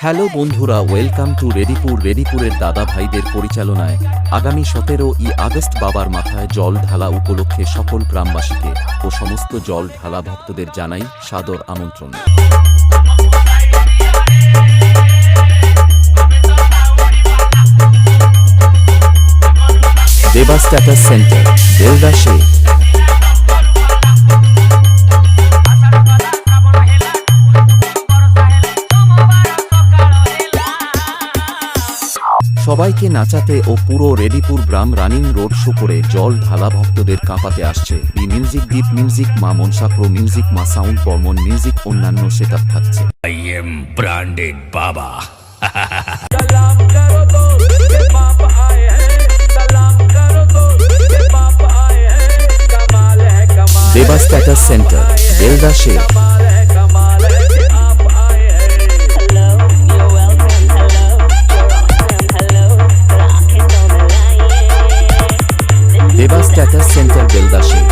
Hello বন্ধুরা, welcome to রেডিপুরের দাদা ভাইদের পরিচালনায় আগামী 17ই আগস্ট বাবার মাথায় জল ঢালা উপলক্ষে সকল গ্রামবাসীকে ও সমস্ত জল ঢালা ভক্তদের জানাই সাদর আমন্ত্রণ। দেবা স্ট্যাটাস সেন্টার, বেলদা শেখ। সবাইকে নাচাতে ও পুরো রেডিপুর গ্রাম রানিং রোড শো করে জল ঢালা ভক্তদের কাঁপাতে আসছে বি মিউজিক, ডিপ মিউজিক, মা মনসা প্রো মিউজিক, মা সাউন্ড বর্মন মিউজিক, অন্যান্য সেটআপ থাকছে। I am branded Baba। सलाम करो दो ये बाप आए हैं, सलाम करो दो ये बाप आए हैं, कमाल है कमाल। দেবা স্ট্যাটাস সেন্টার, বেলদা শেখ। कमाल है कि आप आए हैं। Hello, you're welcome. Hello, you're awesome. Hello, rock is on the line. দেবা স্ট্যাটাস সেন্টার, বেলদা শেখ।